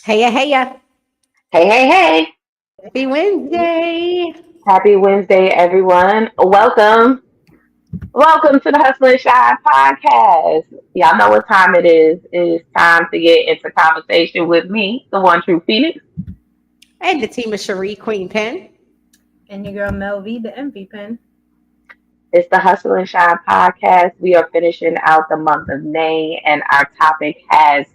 Heya, heya. Hey, hey, hey. Happy Wednesday. Happy Wednesday, everyone. Welcome. Welcome to the Hustle and Shine podcast. Y'all know what time it is. It is time to get into conversation with me, the one true Phoenix. And Natima Sheree, Queen Pen. And your girl Mel V, the MVPen. It's the Hustle and Shine podcast. We are finishing out the month of May, and our topic has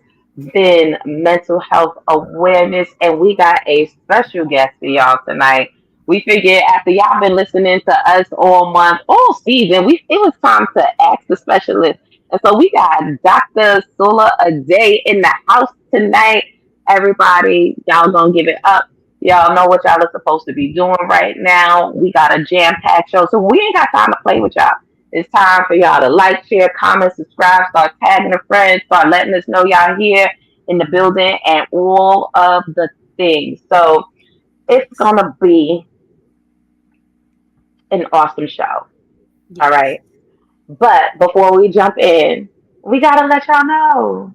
been mental health awareness. And we got a special guest for y'all tonight. We figured after y'all been listening to us all month, all season, it was time to ask the specialist. And so we got Dr. Shola Ade in the house tonight. Everybody, y'all gonna give it up. Y'all know what y'all are supposed to be doing right now. We got a jam-packed show, so we ain't got time to play with y'all. It's time for y'all to like, share, comment, subscribe, start tagging a friend, start letting us know y'all here in the building and all of the things. So it's gonna be an awesome show. Yes. All right. But before we jump in, we gotta let y'all know.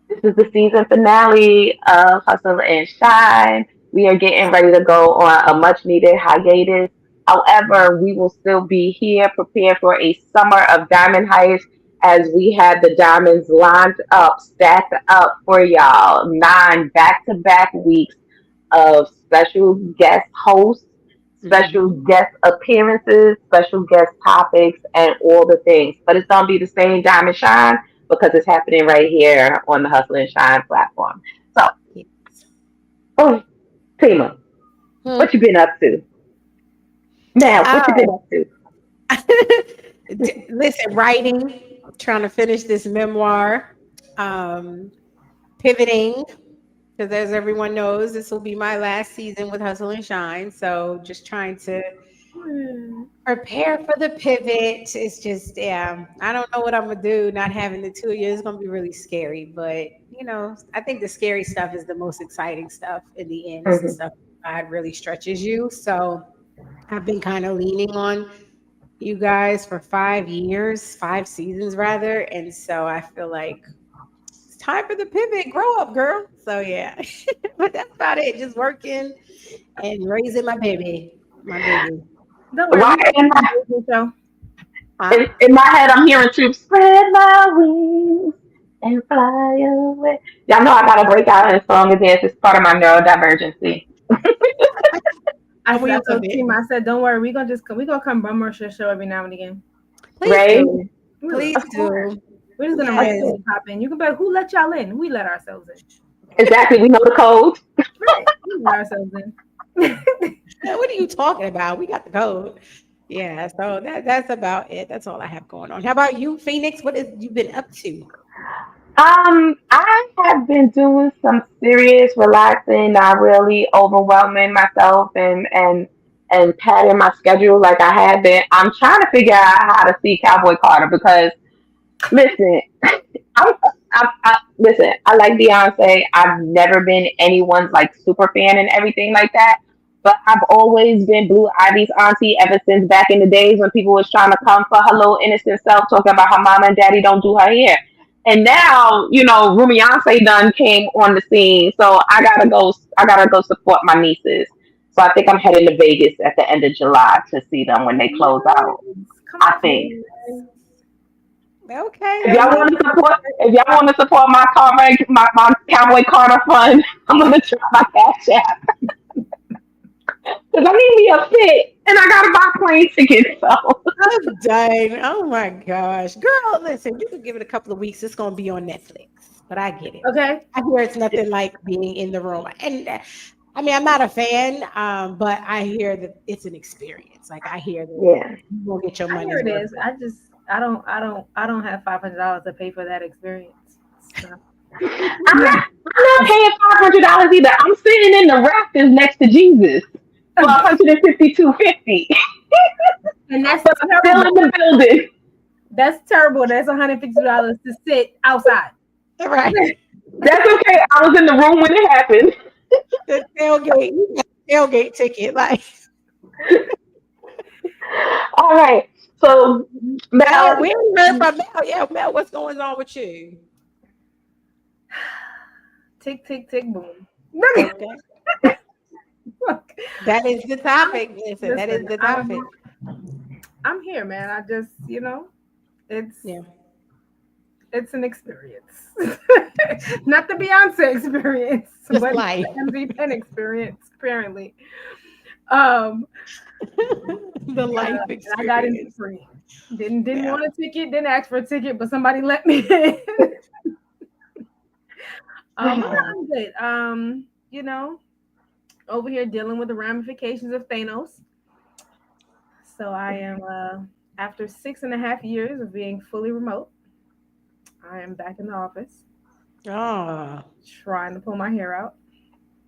This is the season finale of Hustle and Shine. We are getting ready to go on a much needed hiatus. However, we will still be here prepared for a summer of diamond heist as we have the diamonds lined up, stacked up for y'all. 9 back-to-back weeks of special guest hosts, special guest appearances, special guest topics, and all the things. But it's going to be the same diamond shine because it's happening right here on the Hustle and Shine platform. So, Yes. oh, Tima, Hmm. what you been up to? Now, what you been up to? Listen, writing, trying to finish this memoir, pivoting, because as everyone knows, this will be my last season with Hustle and Shine. So just trying to prepare for the pivot. It's just, yeah, I don't know what I'm gonna do. Not having the 2 years is gonna be really scary. But I think the scary stuff is the most exciting stuff in the end. It's the Mhm. stuff God really stretches you. So I've been kind of leaning on you guys for 5 years, 5 seasons rather. And so I feel like it's time for the pivot. Grow up, girl. So yeah. But that's about it. Just working and raising my baby. My baby. Don't worry, Why we got in the my, Disney show. Huh? in my head, I'm hearing troops spread my wings and fly away. Y'all know I gotta break out in song and dance. It's part of my neurodivergency. I, We I love told it. Team, I said, don't worry, we're gonna come bum rush your show every now and again. Please Right? do. We Please of course. do. We're just gonna Yes. randomly pop in. You can bet who let y'all in? We let ourselves in. Exactly. We know the code. Right. We let ourselves in. What are you talking about? We got the code. Yeah, so that's about it. That's all I have going on. How about you, Phoenix? What have you been up to? I have been doing some serious relaxing, not really overwhelming myself and padding my schedule like I have been. I'm trying to figure out how to see Cowboy Carter because listen, listen. I like Beyonce. I've never been anyone's like super fan and everything like that. But I've always been Blue Ivy's auntie ever since back in the days when people was trying to come for her little innocent self, talking about her mama and daddy don't do her hair. And now, Beyonce done came on the scene, so I gotta go. I gotta go support my nieces. So I think I'm heading to Vegas at the end of July to see them when they close out. Yes. Come I on. think. Okay, If all y'all right. want to support, if y'all want to support my Cowboy Carter fund, I'm gonna try my cash app because I need me a fit and I gotta buy plane tickets. So I'm done. Oh my gosh. Girl, listen, you can give it a couple of weeks. It's going to be on Netflix, but I get it. Okay. I hear it's nothing like being in the room. And I mean, I'm not a fan, but I hear that it's an experience. Like, I hear that yeah, you will get your I hear money's it worth. is. I don't have $500 to pay for that experience. So. I'm not paying $500 either. I'm sitting in the rafters next to Jesus for 152.50, And that's but I'm still in terrible. the building. That's terrible. That's $150 to sit outside. Right. That's okay. I was in the room when it happened. The tailgate, you got a tailgate ticket. Like, All right. So Mel, Mel, we ain't heard from Mel. Yeah, Mel, what's going on with you? Tick, tick, tick, boom. Okay. That is the topic. Listen, that is the topic. I'm here, man. I just, it's Yeah. it's an experience. Not the Beyonce experience, Just but life. the MVPen experience, apparently. Um, The life and I got in experience. free. Didn't Yeah. want a ticket, didn't ask for a ticket, but somebody let me in. I'm good. Over here dealing with the ramifications of Thanos. So I am after 6.5 years of being fully remote, I am back in the office Oh trying to pull my hair out.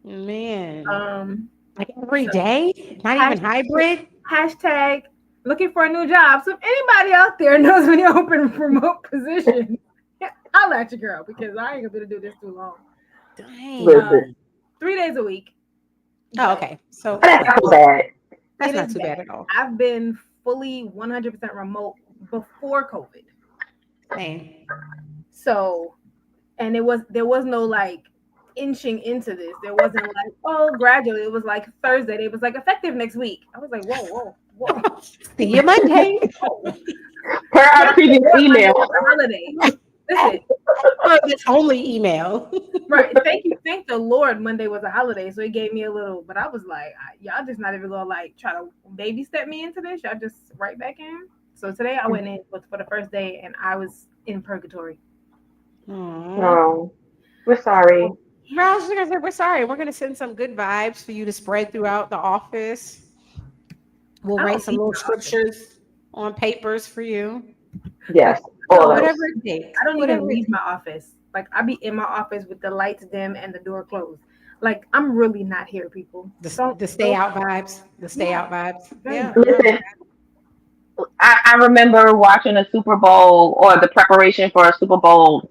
man. Um, Like every so day? Not even hashtag, hybrid? hashtag looking for a new job. So if anybody out there knows any open remote positions, I'll let you girl because I ain't gonna be able to do this too long. Dang. 3 days a week. Oh, But okay. So That's yeah, so bad. that's it not is too bad bad. at all. I've been fully 100% remote before COVID. Same. So, and there was no like inching into this. There wasn't like, oh, gradually. It was like Thursday. It was like effective next week. I was like, whoa. See you Monday. Per our previous Monday email. was a holiday. Listen, Oh, it's only email. right. Thank the Lord Monday was a holiday. So it gave me a little, but I was like, y'all just not even gonna like try to baby step me into this. Y'all just right back in. So today I went in for the first day and I was in purgatory. Aw. No, we're sorry. Well, I was gonna say, we're sorry. We're gonna send some good vibes for you to spread throughout the office. We'll I write don't some leave little my office. scriptures on papers for you. Yes, I all don't, those. Whatever it takes. I don't even Whatever it leave my office. Like I be in my office with the lights dim and the door closed. Like I'm really not here, people. the stay Don't. out vibes. The stay Yeah, out vibes. very Yeah, much. no. Listen, I remember watching a Super Bowl or the preparation for a Super Bowl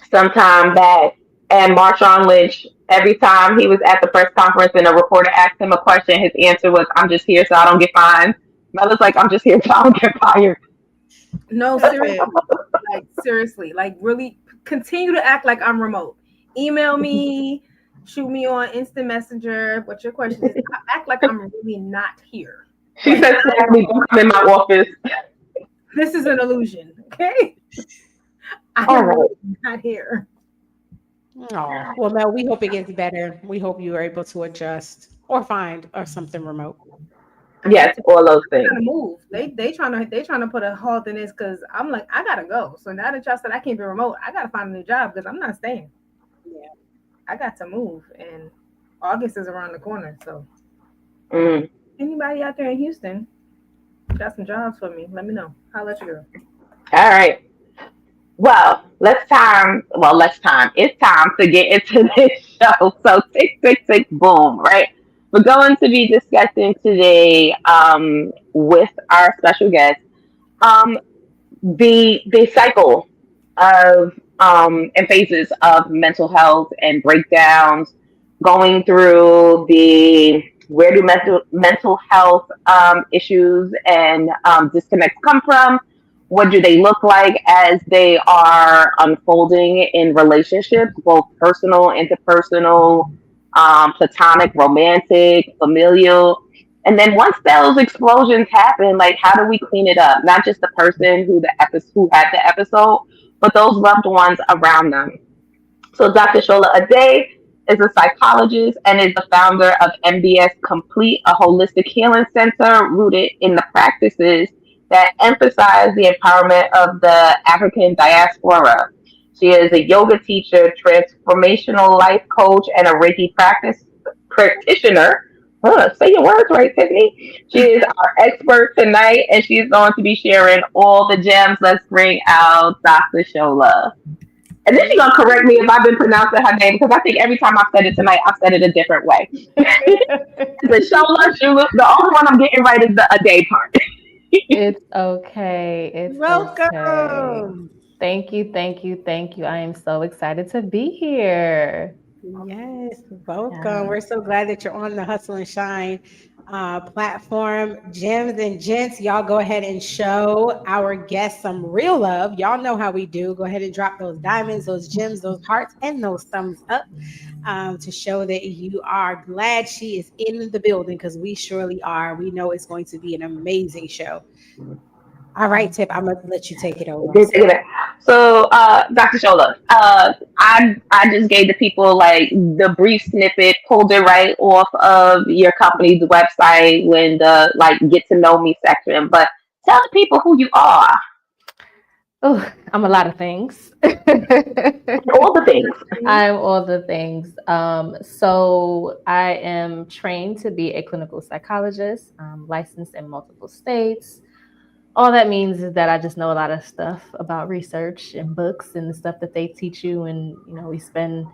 sometime back, and Marshawn Lynch, every time he was at the press conference and a reporter asked him a question, his answer was, "I'm just here so I don't get fined." Mella's like, "I'm just here so I don't get fired." No, Listen, seriously, like really continue to act like I'm remote. Email me, shoot me on instant messenger. What your question is? Act like I'm really not here. She Like said, "Sadly, don't come in my office." this is an illusion. Okay, I All am right. really not here. oh, well, Mel, we hope it gets better. We hope you are able to adjust or find or something remote. I need Yes, to all those things. kind of move. They trying to put a halt in this because I'm like I gotta go. So now that y'all said I can't be remote, I gotta find a new job because I'm not staying. Yeah. I got to move, and August is around the corner. So Mm. anybody out there in Houston got some jobs for me? Let me know. I'll let you go. All right. Well, let's time. It's time to get into this show. So tick, tick, tick, boom, right? We're going to be discussing today with our special guest um, the cycle of and phases of mental health and breakdowns, going through the where do mental health issues and disconnects come from? What do they look like as they are unfolding in relationships, both personal, interpersonal, platonic, romantic, familial? And then once those explosions happen, like how do we clean it up? Not just the person who had the episode, but those loved ones around them. So Dr. Shola Ade is a psychologist and is the founder of MBS Complete, a holistic healing center rooted in the practices that emphasize the empowerment of the African diaspora. She is a yoga teacher, transformational life coach, and a Reiki practice practitioner. Say your words right, Tiffany. She is our expert tonight, and she's going to be sharing all the gems. Let's bring out Dr. Shola. And then she's gonna correct me if I've been pronouncing her name because I think every time I've said it tonight, I've said it a different way. The Shola, Shula, the only one I'm getting right is the a day part. It's okay. It's okay. Welcome. Thank you, thank you, thank you. I am so excited to be here. Yes, welcome. Yeah. We're so glad that you're on the Hustle and Shine platform. Gems and gents, y'all go ahead and show our guests some real love. Y'all know how we do. Go ahead and drop those diamonds, those gems, those hearts, and those thumbs up to show that you are glad she is in the building because we surely are. We know it's going to be an amazing show. All right, Tip, I'm going to let you take it over. Did take it back. So, Dr. Shola, I just gave the people like the brief snippet, pulled it right off of your company's website when the like get to know me section. But tell the people who you are. Oh, I'm a lot of things. All the things. I'm all the things. So I am trained to be a clinical psychologist, licensed in multiple states. All that means is that I just know a lot of stuff about research and books and the stuff that they teach you. And, we spend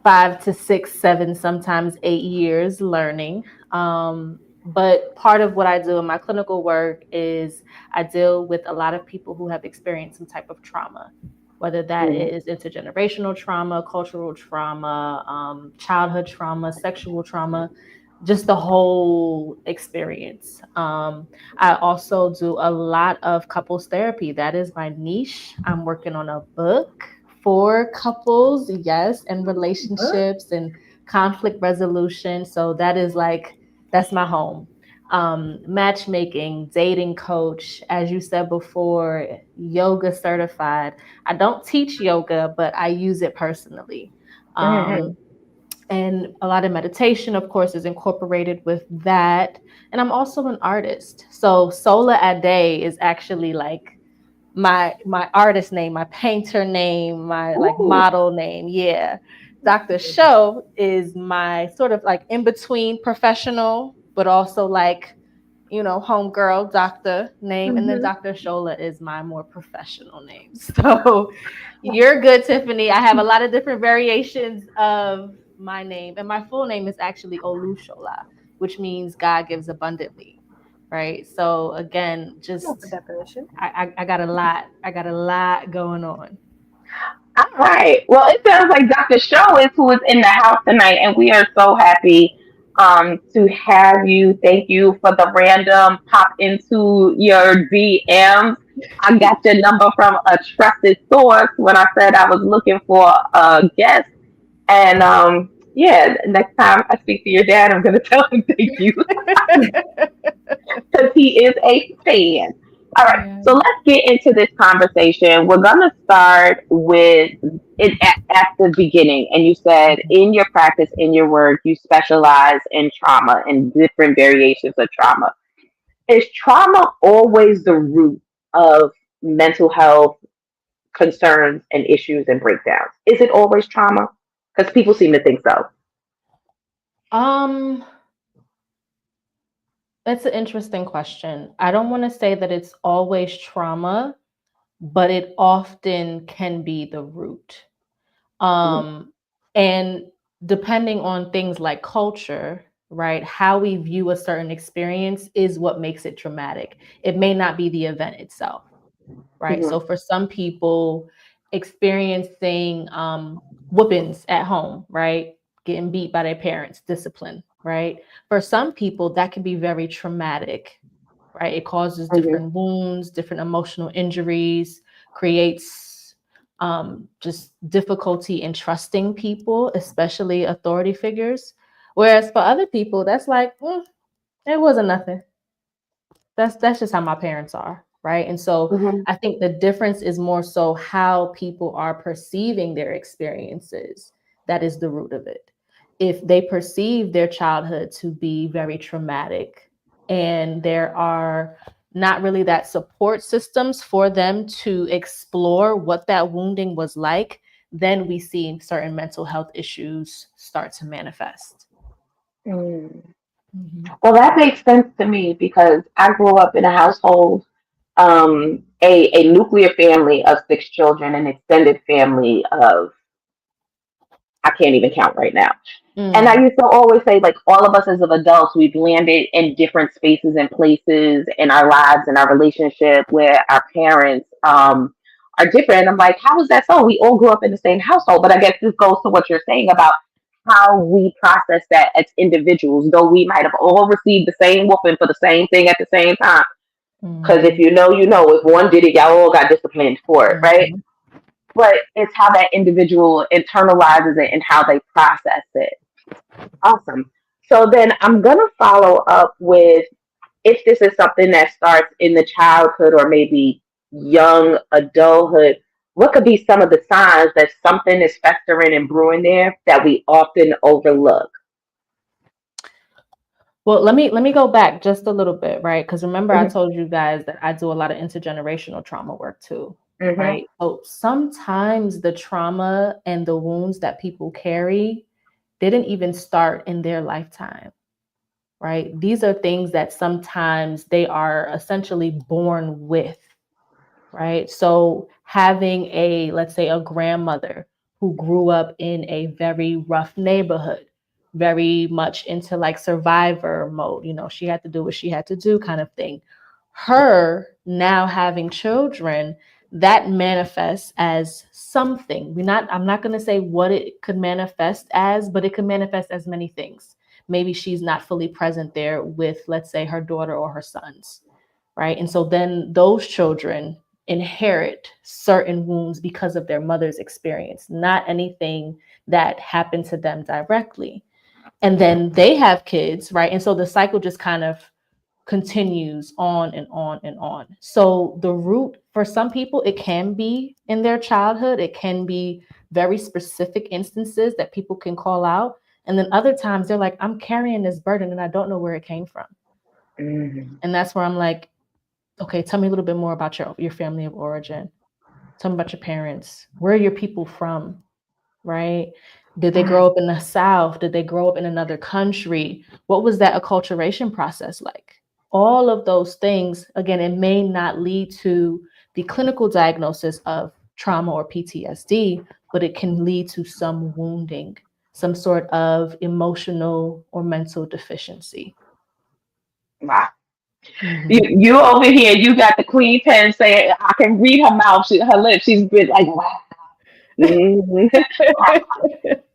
5 to 6, 7, sometimes 8 years learning. But part of what I do in my clinical work is I deal with a lot of people who have experienced some type of trauma, whether that is intergenerational trauma, cultural trauma, childhood trauma, sexual trauma, just the whole experience. I also do a lot of couples therapy. That is my niche. I'm working on a book for couples, yes, and relationships and conflict resolution. So that's my home. Matchmaking, dating coach, as you said before, yoga certified. I don't teach yoga, but I use it personally. And a lot of meditation, of course, is incorporated with that. And I'm also an artist. So Shola Ade is actually like my artist name, my painter name, my like model name. Yeah. Dr. Show is my sort of like in between professional, but also like, homegirl doctor name. And then Dr. Shola is my more professional name. So you're good, Tiffany. I have a lot of different variations of my name. And my full name is actually Shola, which means God gives abundantly. Right. So again, just definition. I got a lot. I got a lot going on. All right. Well, it sounds like Dr. Show is who is in the house tonight, and we are so happy to have you. Thank you for the random pop into your DMs. I got your number from a trusted source when I said I was looking for a guest. And yeah, next time I speak to your dad, I'm going to tell him thank you because he is a fan. All right, so let's get into this conversation. We're going to start with it at the beginning. And you said in your practice, in your work, you specialize in trauma and different variations of trauma. Is trauma always the root of mental health concerns and issues and breakdowns? Is it always trauma? Because people seem to think so. That's an interesting question. I don't want to say that it's always trauma, but it often can be the root. And depending on things like culture, right, how we view a certain experience is what makes it traumatic. It may not be the event itself, right? So for some people, experiencing whoopings at home, right, getting beat by their parents, discipline, right? For some people, that can be very traumatic, right? It causes different wounds, different emotional injuries, creates just difficulty in trusting people, especially authority figures. Whereas for other people, that's like, it wasn't nothing. That's just how my parents are, right? And so I think the difference is more so how people are perceiving their experiences. That is the root of it. If they perceive their childhood to be very traumatic and there are not really that support systems for them to explore what that wounding was like, then we see certain mental health issues start to manifest. Well, that makes sense to me because I grew up in a household, a nuclear family of 6 children, an extended family of, I can't even count right now. And I used to always say, like, all of us as of adults, we've landed in different spaces and places in our lives and our relationship where our parents are different. And I'm like, how is that so? We all grew up in the same household. But I guess this goes to what you're saying about how we process that as individuals, though we might have all received the same whooping for the same thing at the same time. Because if you know, if one did it, y'all all got disciplined for it, right? But it's how that individual internalizes it and how they process it. Awesome. So then I'm going to follow up with, if this is something that starts in the childhood or maybe young adulthood, what could be some of the signs that something is festering and brewing there that we often overlook? Well, let me go back just a little bit, right? Because remember, I told you guys that I do a lot of intergenerational trauma work too, right? So sometimes the trauma and the wounds that people carry didn't even start in their lifetime, right? These are things that sometimes they are essentially born with, right? So having let's say a grandmother who grew up in a very rough neighborhood, very much into like survivor mode, she had to do what she had to do kind of thing. Her now having children, that manifests as something. I'm not going to say what it could manifest as, but it could manifest as many things. Maybe she's not fully present there with, let's say, her daughter or her sons, right? And so then those children inherit certain wounds because of their mother's experience, not anything that happened to them directly. And then they have kids, right? And so the cycle just kind of continues on and on and on. So the root for some people, it can be in their childhood. It can be very specific instances that people can call out. And then other times they're like, I'm carrying this burden and I don't know where it came from. And that's where I'm like, okay, tell me a little bit more about your family of origin. Tell me about your parents. Where are your people from, right? Did they grow up in the South? Did they grow up in another country? What was that acculturation process like? All of those things, again, it may not lead to the clinical diagnosis of trauma or PTSD, but it can lead to some wounding, some sort of emotional or mental deficiency. Wow. You over here, you got the queen pen saying, I can read her mouth, her lips. She's been like, wow.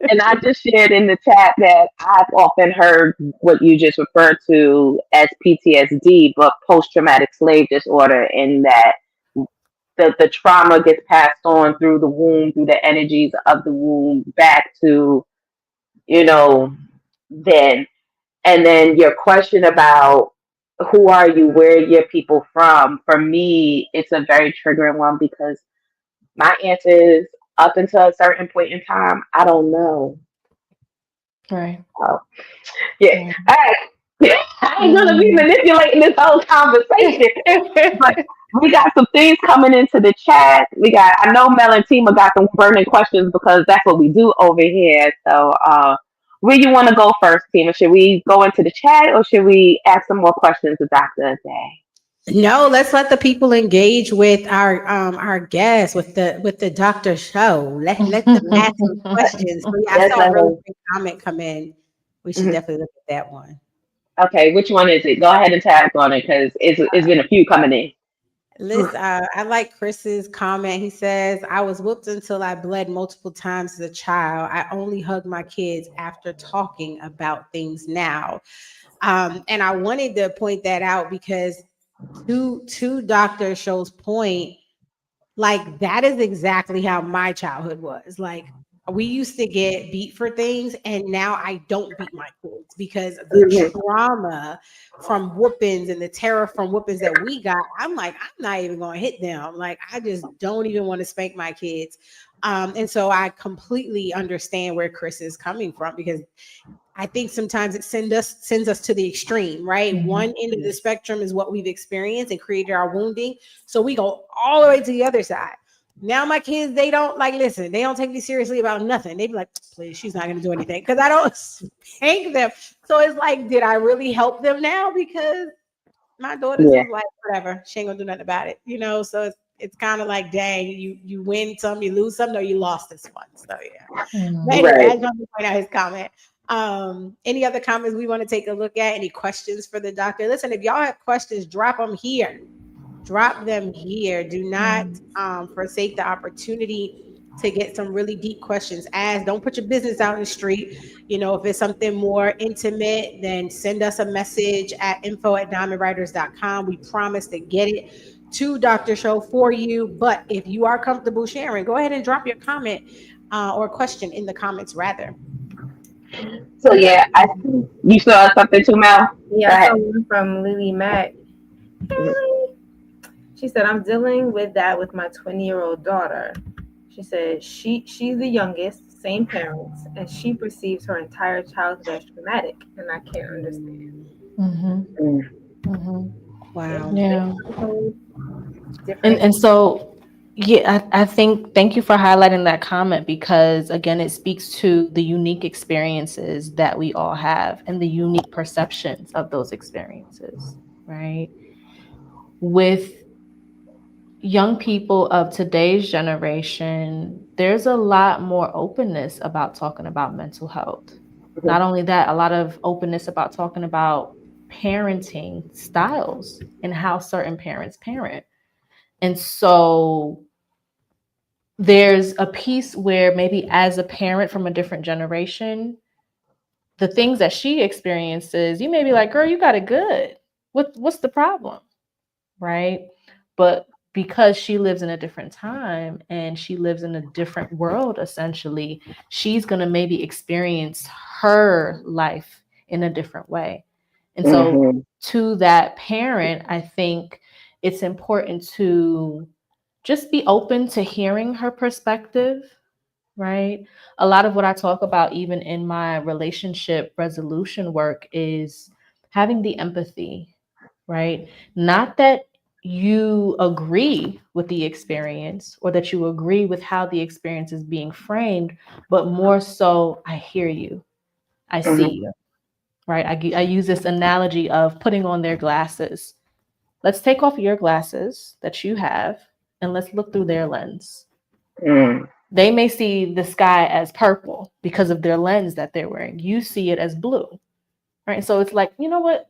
And I just shared in the chat that I've often heard what you just referred to as PTSD, but post-traumatic slave disorder, in that the trauma gets passed on through the womb, through the energies of the womb back to, then. And then your question about who are you, where are your people from? For me, it's a very triggering one because my answer is, up until a certain point in time, I don't know. Right. So, yeah. All right. I ain't gonna be manipulating this whole conversation. But we got some things coming into the chat. I know Mel and Tima got some burning questions because that's what we do over here. So where you want to go first, Tima? Should we go into the chat or should we ask some more questions to Dr. Ade? No, let's let the people engage with our guests, with the doctor show. Let them ask some questions. So I saw a really big comment come in. We should definitely look at that one. Okay, which one is it? Go ahead and tag on it because it's been a few coming in. Liz, I like Chris's comment. He says, I was whooped until I bled multiple times as a child. I only hug my kids after talking about things now. And I wanted to point that out because to Dr. Show's point, like that is exactly how my childhood was. Like we used to get beat for things, and now I don't beat my kids because the trauma from whoopings and the terror from whoopings that we got. I'm like, I'm not even going to hit them. Like I just don't even want to spank my kids. And so I completely understand where Chris is coming from because I think sometimes it sends us to the extreme, right? One end of the spectrum is what we've experienced and created our wounding. So we go all the way to the other side. Now my kids, they don't listen, they don't take me seriously about nothing. They be like, please, she's not going to do anything because I don't spank them. So it's like, did I really help them now? Because my daughters is like, whatever, she ain't going to do nothing about it. So it's kind of like, dang, you win some, you lose some, no, you lost this one. So yeah. But anyway, I just want to point out his comment. Any other comments we want to take a look at? Any questions for the doctor? Listen, if y'all have questions, drop them here. Do not forsake the opportunity to get some really deep questions asked. Don't put your business out in the street. You know, if it's something more intimate, then send us a message at info@diamondwriters.com. We promise to get it to Dr. Show for you. But if you are comfortable sharing, go ahead and drop your comment or question in the comments rather. So yeah, I see you saw something too, Mel. Yeah, Go I saw ahead. one from Lily Mack. She said, I'm dealing with that with my 20-year-old daughter. She said she's the youngest, same parents, and she perceives her entire childhood as traumatic, and I can't understand. Wow. Yeah. Different. And so, yeah, I think thank you for highlighting that comment because again, it speaks to the unique experiences that we all have and the unique perceptions of those experiences, right? With young people of today's generation, there's a lot more openness about talking about mental health. Not only that, a lot of openness about talking about parenting styles and how certain parents parent. And so there's a piece where maybe as a parent from a different generation, the things that she experiences, you may be like, girl, you got it good. What's the problem? Right? But because she lives in a different time and she lives in a different world, essentially, she's going to maybe experience her life in a different way. And so to that parent, I think it's important to just be open to hearing her perspective, right? A lot of what I talk about, even in my relationship resolution work, is having the empathy, right? Not that you agree with the experience or that you agree with how the experience is being framed, but more so, I hear you, I see you, right? I use this analogy of putting on their glasses. Let's take off your glasses that you have and let's look through their lens. They may see the sky as purple because of their lens that they're wearing. You see it as blue, right? So it's like, you know what?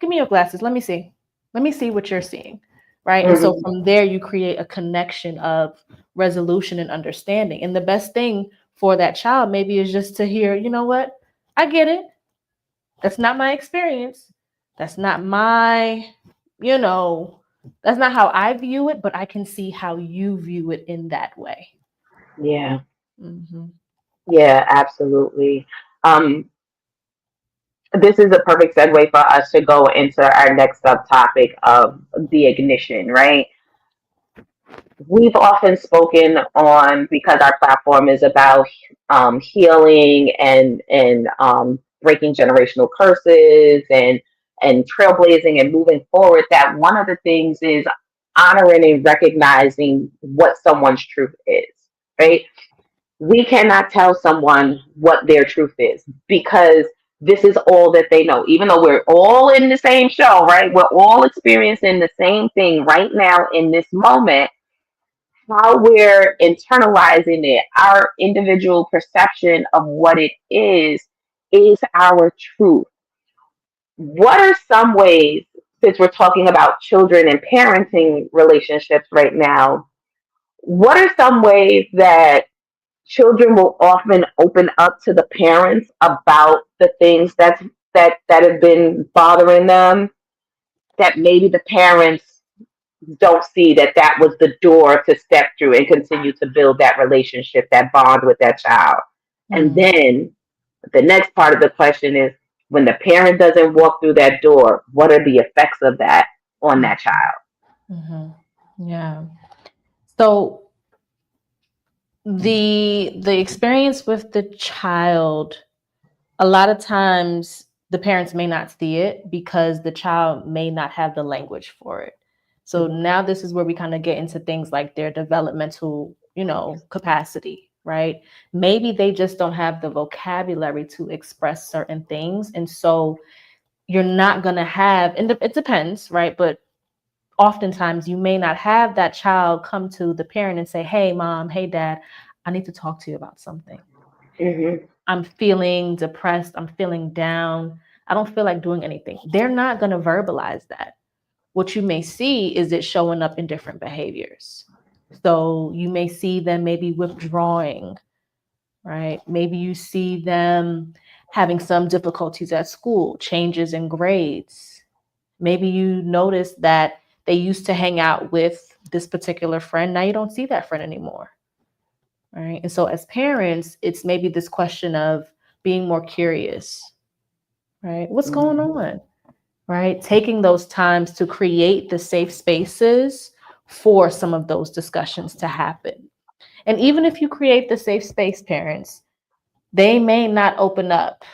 Give me your glasses. Let me see. Let me see what you're seeing, right? And so from there, you create a connection of resolution and understanding. And the best thing for that child maybe is just to hear, you know what? I get it. That's not my experience. That's not my, that's not how I view it, but I can see how you view it in that way. Yeah. Yeah, absolutely. This is a perfect segue for us to go into our next subtopic of the ignition, right? We've often spoken on, because our platform is about healing and breaking generational curses and trailblazing and moving forward, that one of the things is honoring and recognizing what someone's truth is, right? We cannot tell someone what their truth is because this is all that they know. Even though we're all in the same show, right? We're all experiencing the same thing right now in this moment. How we're internalizing it, our individual perception of what it is our truth. What are some ways, since we're talking about children and parenting relationships right now, what are some ways that children will often open up to the parents about the things that have been bothering them, that maybe the parents don't see that was the door to step through and continue to build that relationship, that bond with that child? And then the next part of the question is, when the parent doesn't walk through that door, what are the effects of that on that child? Yeah. So the experience with the child, a lot of times the parents may not see it because the child may not have the language for it. So now this is where we kind of get into things like their developmental, capacity, right? Maybe they just don't have the vocabulary to express certain things. And so you're not going to have, and it depends, right? But oftentimes you may not have that child come to the parent and say, hey, mom, hey, dad, I need to talk to you about something. I'm feeling depressed. I'm feeling down. I don't feel like doing anything. They're not going to verbalize that. What you may see is it showing up in different behaviors, So you may see them maybe withdrawing, right? Maybe you see them having some difficulties at school, changes in grades. Maybe you notice that they used to hang out with this particular friend. Now you don't see that friend anymore, right? And so as parents, it's maybe this question of being more curious, right? What's going on, right? Taking those times to create the safe spaces for some of those discussions to happen. And even if you create the safe space, parents, they may not open up,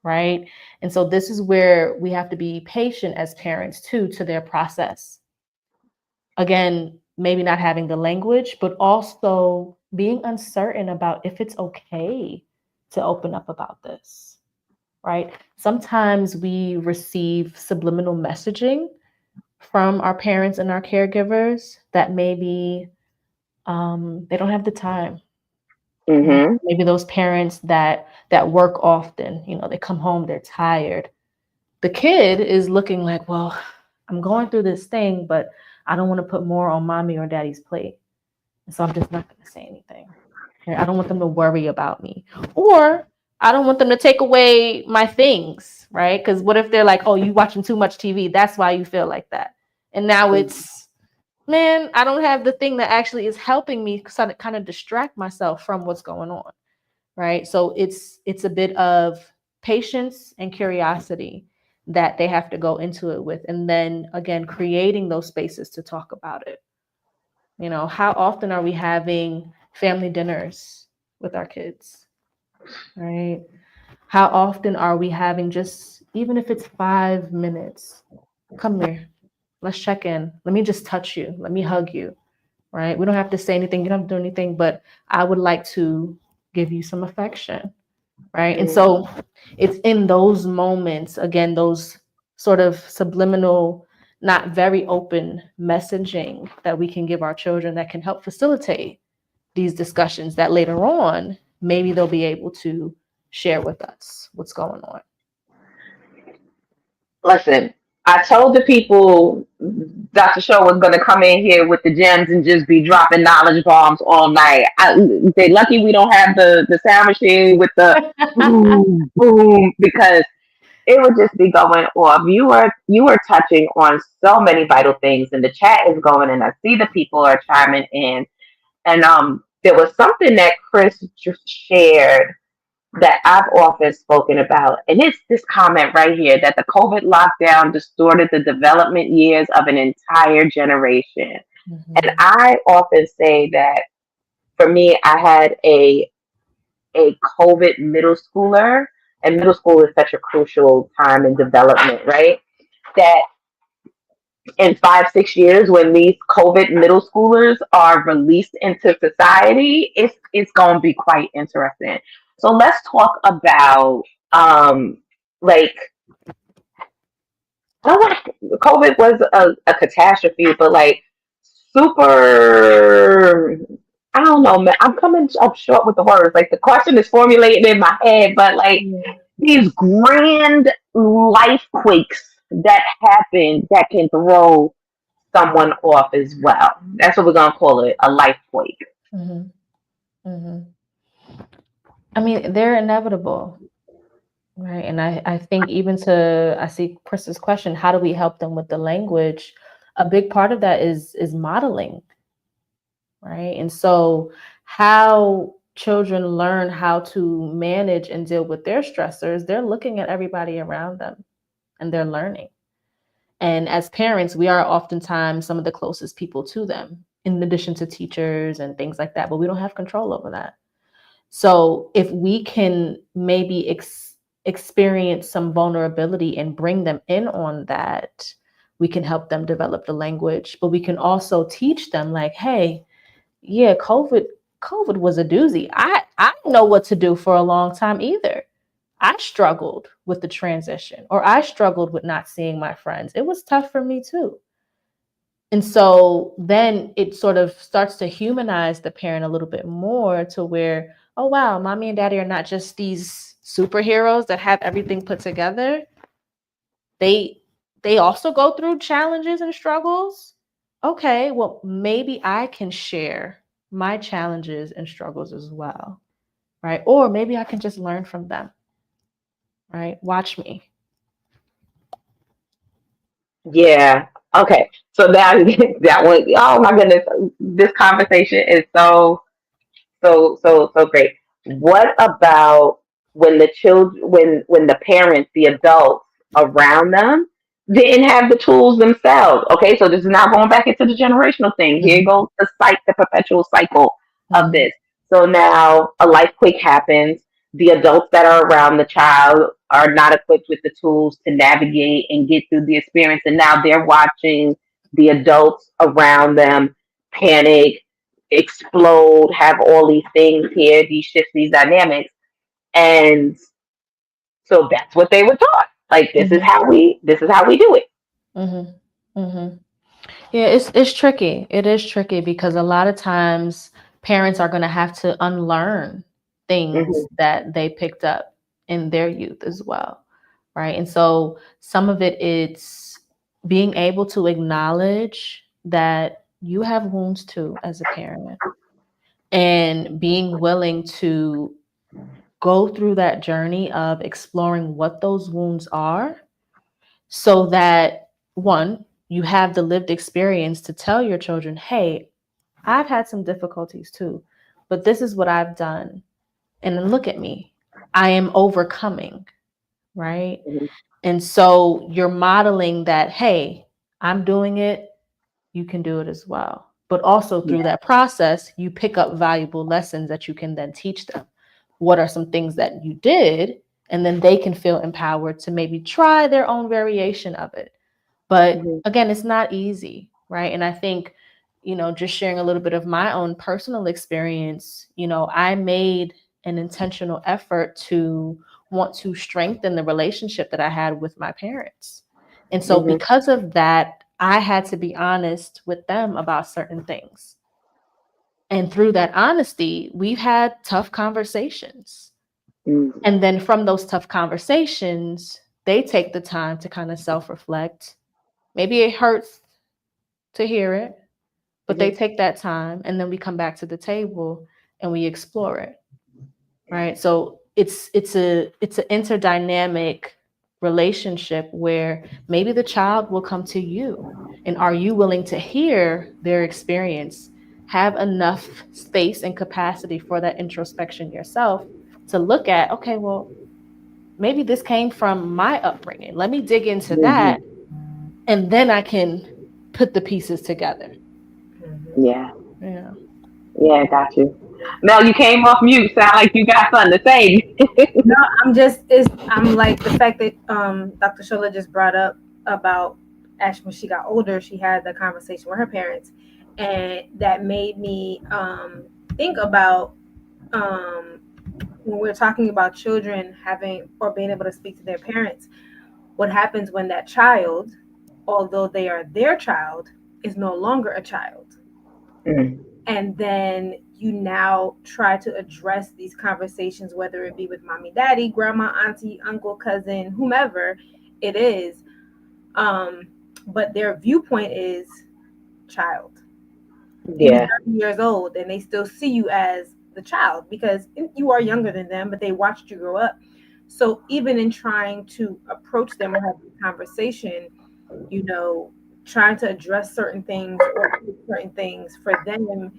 right? And so this is where we have to be patient as parents too, to their process. Again, maybe not having the language, but also being uncertain about if it's okay to open up about this, right? Sometimes we receive subliminal messaging from our parents and our caregivers that maybe they don't have the time. Mm-hmm. Maybe those parents that work often, they come home, they're tired. The kid is looking like, well, I'm going through this thing, but I don't want to put more on mommy or daddy's plate. And so I'm just not going to say anything. I don't want them to worry about me. Or I don't want them to take away my things, right? Because what if they're like, oh, you watching too much TV? That's why you feel like that. And now it's, man, I don't have the thing that actually is helping me kind of distract myself from what's going on, right? So it's a bit of patience and curiosity that they have to go into it with. And then again, creating those spaces to talk about it. How often are we having family dinners with our kids, right? How often are we having just, even if it's 5 minutes, come here, let's check in. Let me just touch you. Let me hug you, right? We don't have to say anything. You don't have to do anything, but I would like to give you some affection, right? And so it's in those moments, again, those sort of subliminal, not very open messaging that we can give our children that can help facilitate these discussions that later on, maybe they'll be able to share with us what's going on. Listen, I told the people Dr. Show was going to come in here with the gems and just be dropping knowledge bombs all night. They lucky we don't have the sound machine with the boom, boom, because it would just be going off. You were touching on so many vital things, and the chat is going, and I see the people are chiming in. And there was something that Chris just shared that I've often spoken about, and it's this comment right here that the COVID lockdown distorted the development years of an entire generation. And I often say that for me, I had a COVID middle schooler, and middle school is such a crucial time in development, right? That in 5-6 years, when these COVID middle schoolers are released into society, it's going to be quite interesting. So let's talk about like, I don't want COVID was a catastrophe, but like super. I don't know, man. I'm coming up short with the words. Like the question is formulated in my head, but like these grand life quakes that happen that can throw someone off as well. That's what we're gonna call it, a life quake. I mean, they're inevitable, right? And I think I see Chris's question, how do we help them with the language? A big part of that is modeling, right? And so how children learn how to manage and deal with their stressors, they're looking at everybody around them and they're learning. And as parents, we are oftentimes some of the closest people to them, in addition to teachers and things like that, but we don't have control over that. So if we can maybe experience some vulnerability and bring them in on that, we can help them develop the language, but we can also teach them like, hey, yeah, COVID was a doozy. I didn't know what to do for a long time either. I struggled with the transition, or I struggled with not seeing my friends. It was tough for me too. And so then it sort of starts to humanize the parent a little bit more to where, oh, wow, mommy and daddy are not just these superheroes that have everything put together. They also go through challenges and struggles. okay, well, maybe I can share my challenges and struggles as well, right? Or maybe I can just learn from them, right? Watch me. Yeah. Okay. So that that one, oh my goodness, this conversation is so great. What about when the children, when the parents, the adults around them didn't have the tools themselves? Okay, so this is now going back into the generational thing. Here goes the perpetual cycle of Mhm. this. So now a life quake happens. The adults that are around the child are not equipped with the tools to navigate and get through the experience, and now they're watching the adults around them panic, explode, have all these things here, these shifts, these dynamics. And so that's what they were taught. Like Mhm. this is how we do it. Mhm. Mhm. Yeah, it's tricky. It is tricky because a lot of times parents are going to have to unlearn Hmm. things that they picked up in their youth as well, right? And so some of it it's being able to acknowledge that you have wounds too as a parent and being willing to go through that journey of exploring what those wounds are so that one, you have the lived experience to tell your children, hey, I've had some difficulties too, but this is what I've done. And then look at me. I am overcoming, right? Hmm. And so you're modeling that, hey, I'm doing it, you can do it as well. But also through Yeah. that process, you pick up valuable lessons that you can then teach them. What are some things that you did? And then they can feel empowered to maybe try their own variation of it. But Hmm. again, it's not easy, right? And I think, just sharing a little bit of my own personal experience, I made an intentional effort to want to strengthen the relationship that I had with my parents. And so, Hmm. because of that, I had to be honest with them about certain things. And through that honesty, we've had tough conversations. Hmm. And then from those tough conversations, they take the time to kind of self reflect. Maybe it hurts to hear it, but they Hmm. take that time and then we come back to the table and we explore it, right? So it's an interdynamic relationship where maybe the child will come to you, and are you willing to hear their experience, have enough space and capacity for that introspection yourself to look at, okay, well, maybe this came from my upbringing, let me dig into Hmm. that, and then I can put the pieces together. Yeah. Yeah. Yeah, I got you. Mel, you came off mute. Sound like you got something to say. No, I'm like the fact that Dr. Shola just brought up about Ash when she got older, she had the conversation with her parents, and that made me think about um when we're talking about children having or being able to speak to their parents, what happens when that child, although they are their child, is no longer a child. Mm. And then you now try to address these conversations, whether it be with mommy, daddy, grandma, auntie, uncle, cousin, whomever it is. Um, but their viewpoint is child. You be Yeah. 30 years old and they still see you as the child because you are younger than them, but they watched you grow up. So even in trying to approach them or have a conversation, you know, trying to address certain things or certain things for them,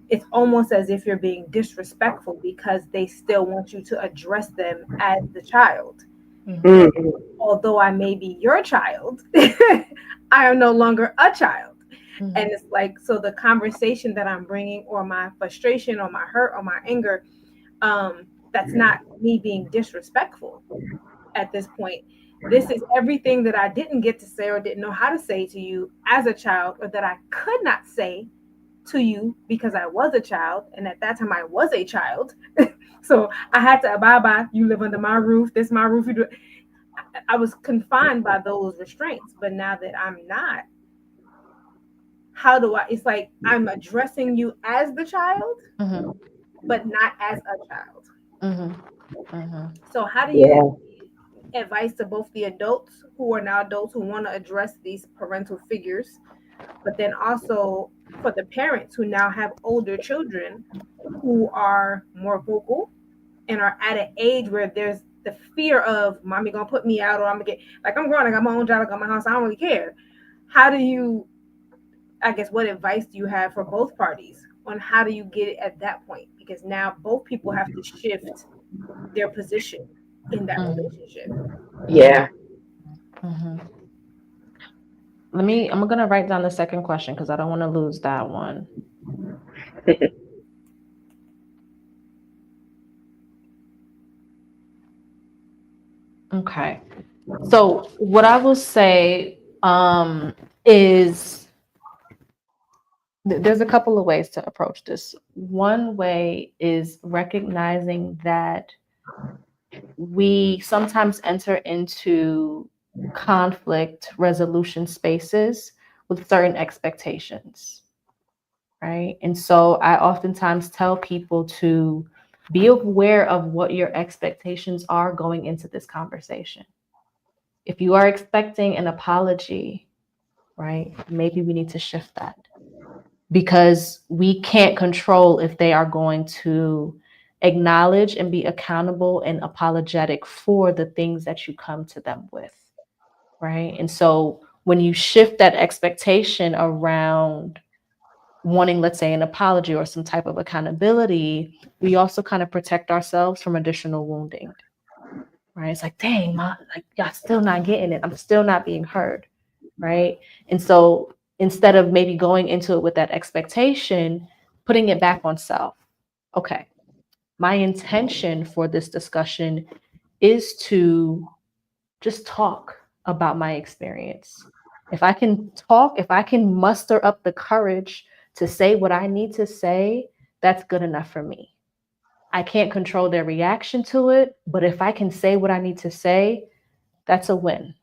it's almost as if you're being disrespectful because they still want you to address them as the child. And Mm. although I may be your child, I am no longer a child. And Mhm. it's like, so the conversation that I'm bringing, or my frustration, or my hurt, or my anger, that's not me being disrespectful at this point. This is everything that I didn't get to say or didn't know how to say to you as a child, or that I could not say to you because I was a child. And at that time, I was a child. So I had to abide by, you live under my roof, this my roof. You do. I was confined by those restraints. But now that I'm not, how do I? It's like I'm addressing you as the child, Mhm. but not as a child. Mhm. Mhm. So how do you Yeah. advice to both the adults who are now adults who want to address these parental figures, But then also for the parents who now have older children who are more vocal and are at an age where there's the fear of mommy gonna put me out, or I'm gonna get, like, I'm grown, I got my own job, I got my house, I don't really care. How do you, I guess, what advice do you have for both parties on how do you get it at that point? Because now both people have to shift their position in that Mhm. relationship. Yeah. Mhm. I'm gonna write down the second question because I don't want to lose that one. Okay. So what I will say is there's a couple of ways to approach this. One way is recognizing that we sometimes enter into conflict resolution spaces with certain expectations, right? And so I oftentimes tell people to be aware of what your expectations are going into this conversation. If you are expecting an apology, right, maybe we need to shift that because we can't control if they are going to acknowledge and be accountable and apologetic for the things that you come to them with, right? And so when you shift that expectation around wanting, let's say, an apology or some type of accountability, we also kind of protect ourselves from additional wounding, right? It's like, dang, ma, like y'all still not getting it. I'm still not being heard, right? And so instead of maybe going into it with that expectation, putting it back on self. Okay, my intention for this discussion is to just talk about my experience. If I can talk, if I can muster up the courage to say what I need to say, that's good enough for me. I can't control their reaction to it, but if I can say what I need to say, that's a win,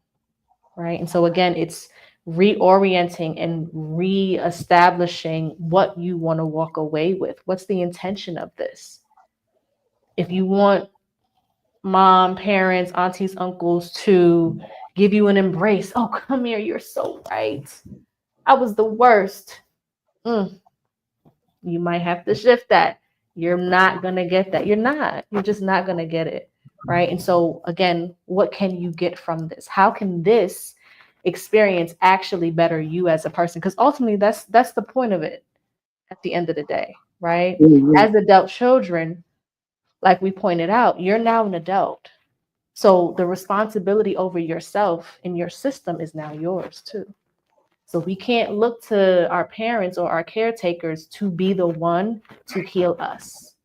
right? And so again, it's reorienting and reestablishing what you want to walk away with. What's the intention of this? If you want mom, parents, aunties, uncles to give you an embrace, oh, come here, you're so right. I was the worst. You might have to shift that. You're not going to get that. You're not. You're just not going to get it. Right. And so, again, what can you get from this? How can this experience actually better you as a person? Because ultimately, that's the point of it at the end of the day. Right. Mhm. As adult children, like we pointed out, you're now an adult. So the responsibility over yourself and your system is now yours too. So we can't look to our parents or our caretakers to be the one to heal us,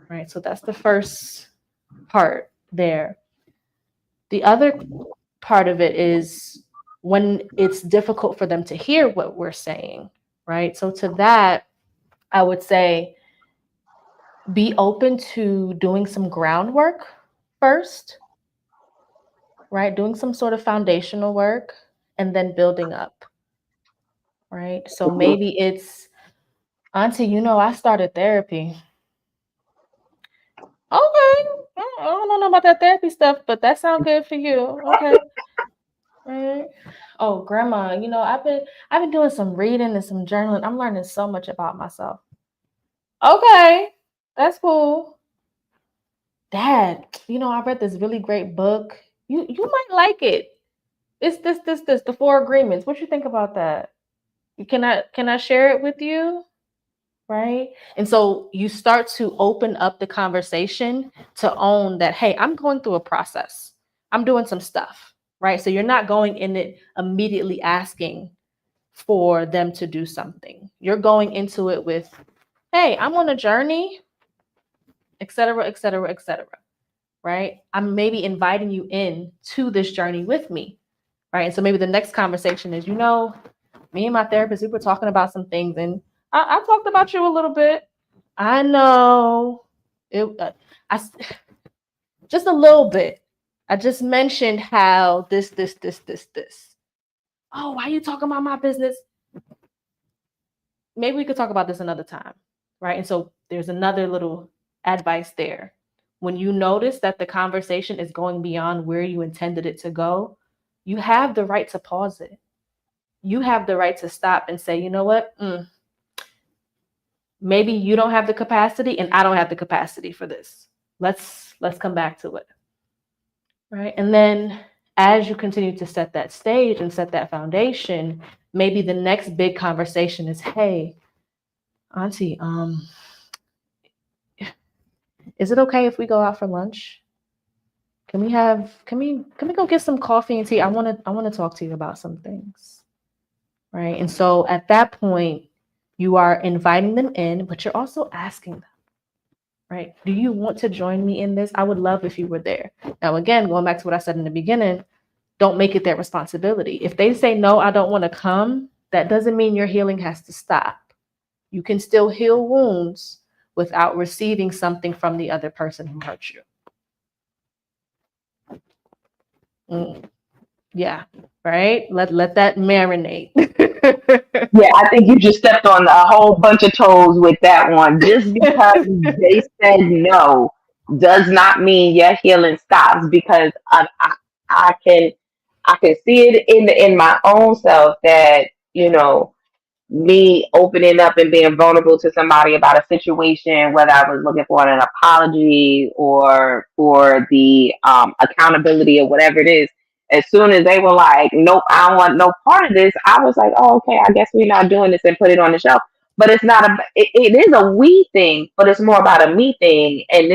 right? So that's the first part there. The other part of it is when it's difficult for them to hear what we're saying, right? So to that, I would say be open to doing some groundwork first, right? Doing some sort of foundational work and then building up, right? So maybe it's, Auntie, I started therapy. Okay. I don't know about that therapy stuff, but that sounds good for you. Okay. Right. Oh, grandma, I've been doing some reading and some journaling. I'm learning so much about myself. Okay. That's cool. Dad, I read this really great book. You might like it. It's this, the Four Agreements. What you think about that? Can I share it with you? Right. And so you start to open up the conversation to own that, hey, I'm going through a process. I'm doing some stuff. Right. So you're not going in it immediately asking for them to do something. You're going into it with, hey, I'm on a journey, et cetera, et cetera, et cetera. Right. I'm maybe inviting you in to this journey with me. Right. And so maybe the next conversation is, me and my therapist, we were talking about some things, and I talked about you a little bit. I know it. I just a little bit. I just mentioned how this. Oh, why are you talking about my business? Maybe we could talk about this another time, right? And so there's another little advice there. When you notice that the conversation is going beyond where you intended it to go, you have the right to pause it. you have the right to stop and say, you know what? Maybe you don't have the capacity and I don't have the capacity for this. Let's come back to it. Right. And then as you continue to set that stage and set that foundation, maybe the next big conversation is, hey, Auntie, is it okay if we go out for lunch? Can we go get some coffee and tea? I want to talk to you about some things. Right. And so at that point, you are inviting them in, but you're also asking them, right? Do you want to join me in this? I would love if you were there. Now, again, going back to what I said in the beginning, don't make it their responsibility. If they say, no, I don't want to come, that doesn't mean your healing has to stop. You can still heal wounds without receiving something from the other person who hurt you. Yeah, right? Let that marinate. Yeah, I think you just stepped on a whole bunch of toes with that one. Just because they said no does not mean your healing stops. Because I can see it in my own self that, you know, me opening up and being vulnerable to somebody about a situation, whether I was looking for an apology or for the accountability or whatever it is. As soon as they were like, nope, I don't want no part of this, I was like, oh, okay, I guess we're not doing this, and put it on the shelf. But it's not it is a we thing, but it's more about a me thing. And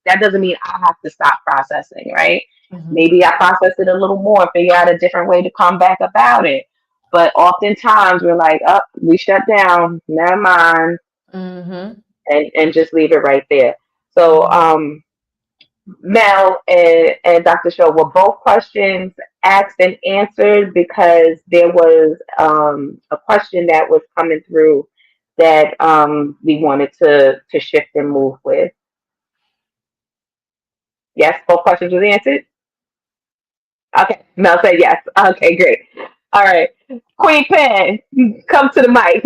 that doesn't mean I have to stop processing, right? Mm-hmm. Maybe I process it a little more, figure out a different way to come back about it. But oftentimes we're like, oh, we shut down, never mind, mm-hmm. and just leave it right there. So Mel and Dr. Show, were both questions asked and answered? Because there was a question that was coming through that we wanted to shift and move with. Yes, both questions was answered? Okay, Mel said yes. Okay, great. All right. Queen Pen, come to the mic.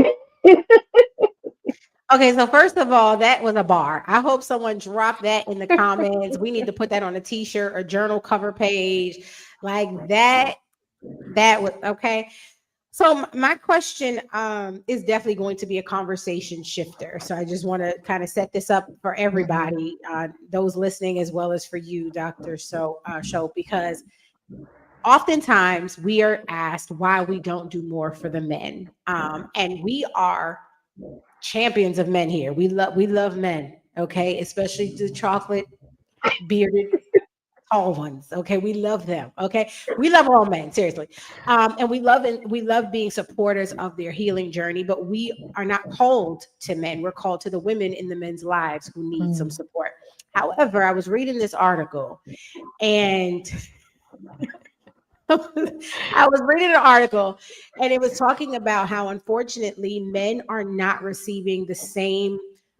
Okay, so first of all, that was a bar. I hope someone dropped that in the comments. We need to put that on a t-shirt or journal cover page. Like that was okay. So my question is definitely going to be a conversation shifter. So I just want to kind of set this up for everybody, those listening, as well as for you, Dr. Show, because oftentimes we are asked why we don't do more for the men. And we are champions of men here. We love men, okay? Especially the chocolate bearded tall ones, okay? We love them, okay? We love all men, seriously. And we love being supporters of their healing journey, but we are not called to men. We're called to the women in the men's lives who need some support. However, I was reading this article and I was reading an article and it was talking about how, unfortunately, men are not receiving the same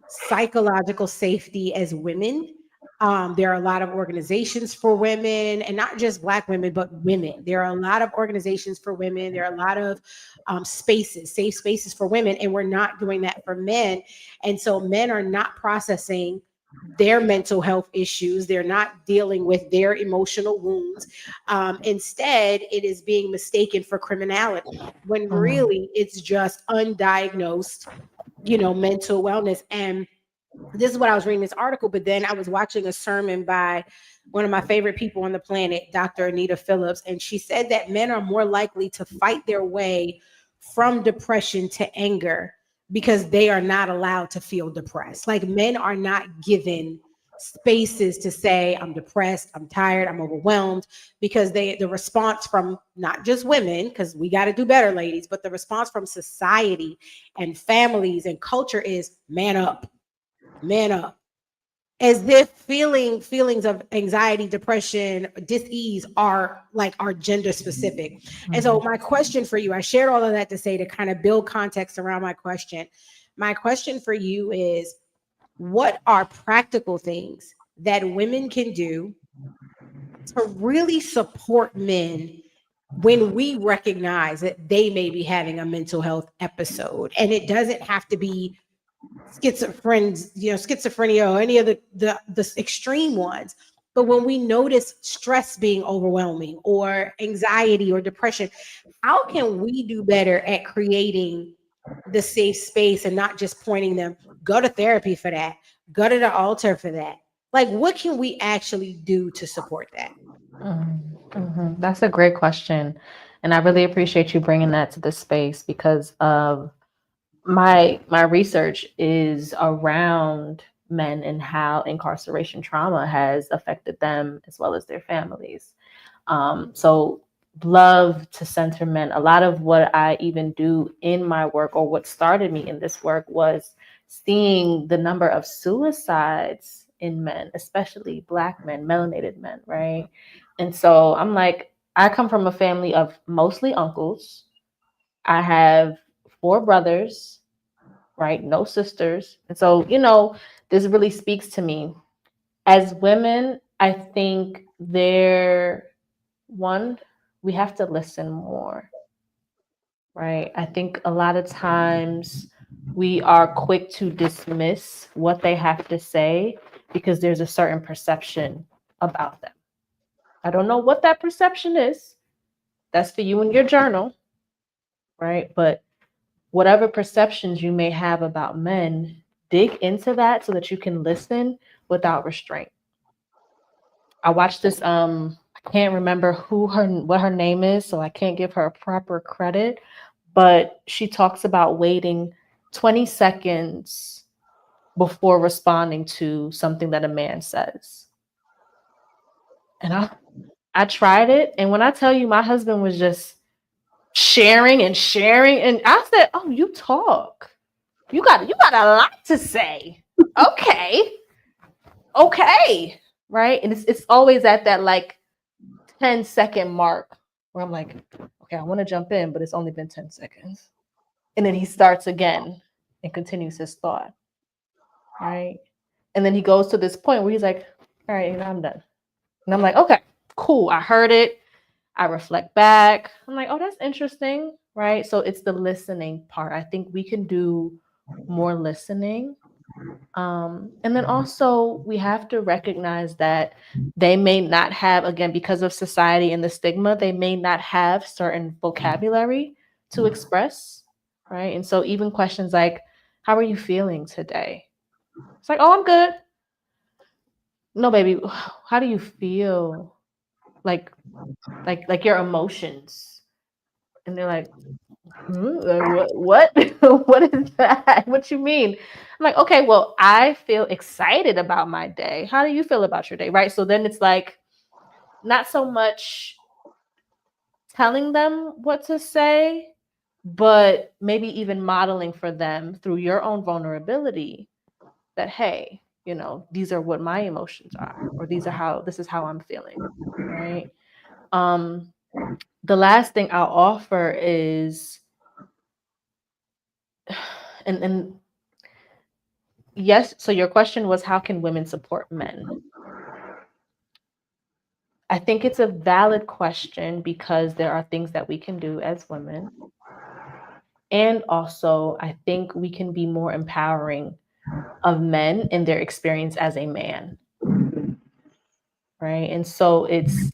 psychological safety as women. There are a lot of organizations for women, and not just Black women, but women. There are a lot of organizations for women. There are a lot of safe spaces for women, and we're not doing that for men. And so men are not processing their mental health issues. They're not dealing with their emotional wounds. Instead, it is being mistaken for criminality when really it's just undiagnosed, mental wellness. And this is what I was reading this article, but then I was watching a sermon by one of my favorite people on the planet, Dr. Anita Phillips. And she said that men are more likely to fight their way from depression to anger because they are not allowed to feel depressed. Like, men are not given spaces to say, I'm depressed, I'm tired, I'm overwhelmed, because the response from not just women, because we got to do better, ladies, but the response from society and families and culture is man up, as if feelings of anxiety, depression, dis-ease are gender specific. And so my question for you, I shared all of that to say, to kind of build context around my question. My question for you is, what are practical things that women can do to really support men when we recognize that they may be having a mental health episode? And it doesn't have to be schizophrenia or any of the extreme ones, But when we notice stress being overwhelming or anxiety or depression, how can we do better at creating the safe space and not just pointing them, go to therapy for that, go to the altar for that? Like, what can we actually do to support that? That's a great question. And I really appreciate you bringing that to the space because of my research is around men and how incarceration trauma has affected them as well as their families. So love to center men. A lot of what I even do in my work, or what started me in this work, was seeing the number of suicides in men, especially Black men, melanated men, right? And so I'm like, I come from a family of mostly uncles. I have 4 brothers, right? No sisters. And so, this really speaks to me. As women, I think we have to listen more, right? I think a lot of times we are quick to dismiss what they have to say because there's a certain perception about them. I don't know what that perception is. That's for you in your journal, right? But whatever perceptions you may have about men, dig into that so that you can listen without restraint. I watched this, I can't remember what her name is, so I can't give her a proper credit, but she talks about waiting 20 seconds before responding to something that a man says. And I tried it, and when I tell you my husband was just sharing, and I said, "Oh, you talk. You got a lot to say." Okay. Right? And it's always at that like 10-second mark where I'm like, okay, I want to jump in, but it's only been 10 seconds. And then he starts again and continues his thought. Right? And then he goes to this point where he's like, all right, I'm done. And I'm like, okay, cool. I heard it. I reflect back. I'm like, oh, that's interesting. Right? So it's the listening part. I think we can do more listening. And then also we have to recognize that they may not have, again, because of society and the stigma, they may not have certain vocabulary to express, right? And so even questions like, how are you feeling today? It's like, oh, I'm good. No, baby, how do you feel? Like your emotions. And they're like, what what is that? What you mean? I'm like, okay, well, I feel excited about my day. How do you feel about your day? Right? So then it's like not so much telling them what to say, but maybe even modeling for them through your own vulnerability that, hey, these are what my emotions are, or this is how I'm feeling. Right? The last thing I'll offer is, and yes, so your question was, how can women support men? I think it's a valid question because there are things that we can do as women. And also, I think we can be more empowering of men in their experience as a man. Right? And so it's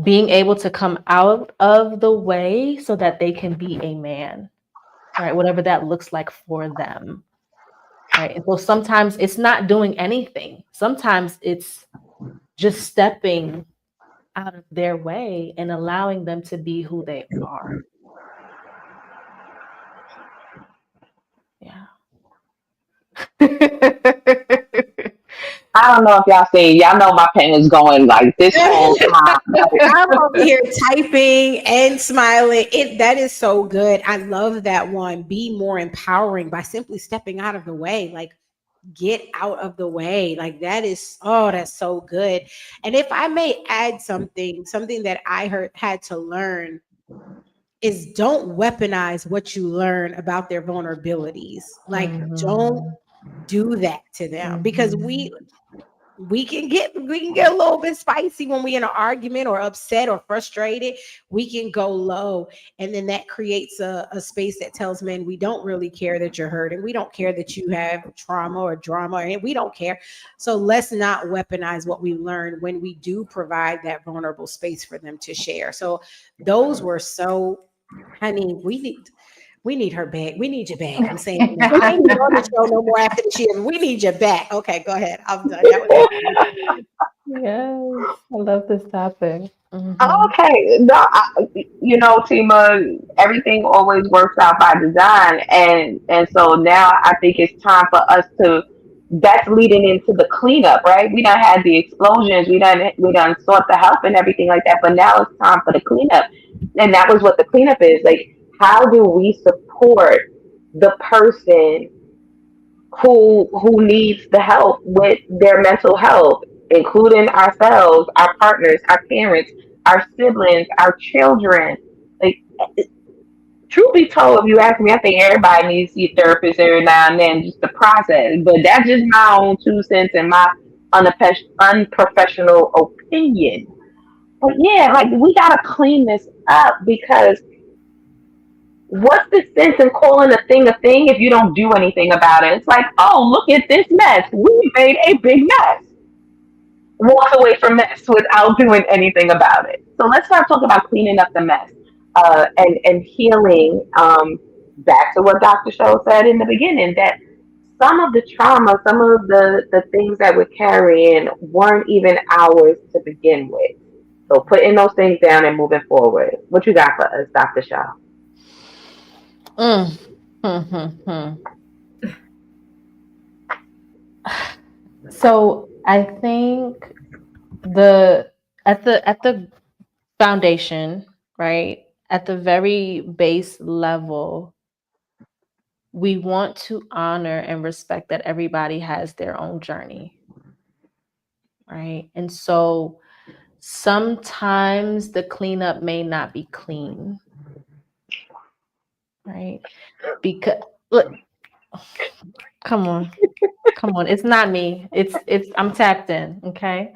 being able to come out of the way so that they can be a man, right? Whatever that looks like for them. Right. And so sometimes it's not doing anything. Sometimes it's just stepping out of their way and allowing them to be who they are. Yeah. I don't know if y'all see. Y'all know my pen is going like this whole time. I'm over here typing and smiling. That is so good. I love that one. Be more empowering by simply stepping out of the way. Like, get out of the way. Like, that's so good. And if I may add something that I had to learn is, don't weaponize what you learn about their vulnerabilities. Like, don't do that to them, because we can get a little bit spicy when we're in an argument or upset or frustrated. We can go low, and then that creates a space that tells men we don't really care that you're hurting, we don't care that you have trauma or drama, and we don't care. So let's not weaponize what we learn when we do provide that vulnerable space for them to share. So those were so, honey, we need her back. We need you back. I'm saying it now. I ain't even on the show no more after this year. We need you back. Okay, go ahead. I'm done. That was Yes, I love this topic. Mhm. Okay, no, Tima, everything always works out by design, and so now I think it's time for us to. That's leading into the cleanup, right? We done had the explosions, we done sought the help and everything like that, but now it's time for the cleanup, and that was what the cleanup is. Like, how do we support the person who needs the help with their mental health, including ourselves, our partners, our parents, our siblings, our children. Like, truth be told, if you ask me, I think everybody needs to see a therapist every now and then just to process. But that's just my own 2 cents and my unprofessional opinion. But yeah, like, we gotta clean this up, because what's the sense in calling a thing if you don't do anything about it? It's like, oh, look at this mess. We made a big mess. Walk away from mess without doing anything about it. So let's start talking about cleaning up the mess, and healing. Back to what Dr. Show said in the beginning, that some of the trauma, some of the things that we're carrying weren't even ours to begin with. So putting those things down and moving forward. What you got for us, Dr. Shaw? Mm. Hmm. So I think at the foundation, right? At the very base level, we want to honor and respect that everybody has their own journey, right? And so sometimes the cleanup may not be clean, right? Because look, come on, it's not me. It's I'm tapped in, okay?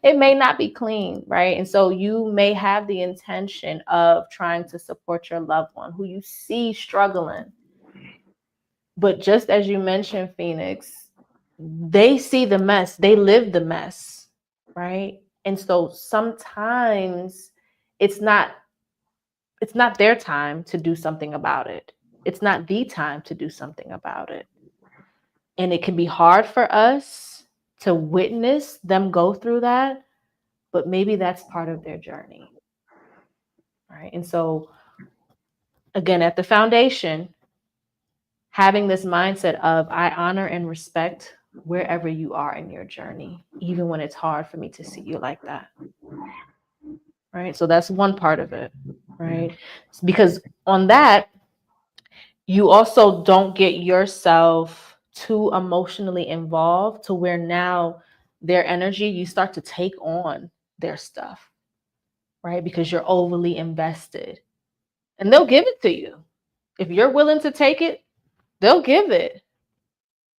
It may not be clean, right? And so you may have the intention of trying to support your loved one who you see struggling. But just as you mentioned, Phoenix, they see the mess, they live the mess, right? And so sometimes it's not their time to do something about it. It's not the time to do something about it. And it can be hard for us to witness them go through that, but maybe that's part of their journey, right? And so, again, at the foundation, having this mindset of I honor and respect wherever you are in your journey, even when it's hard for me to see you like that, right? So that's one part of it, right? Because on that, you also don't get yourself too emotionally involved to where now their energy, you start to take on their stuff, right? Because you're overly invested and they'll give it to you. If you're willing to take it, they'll give it,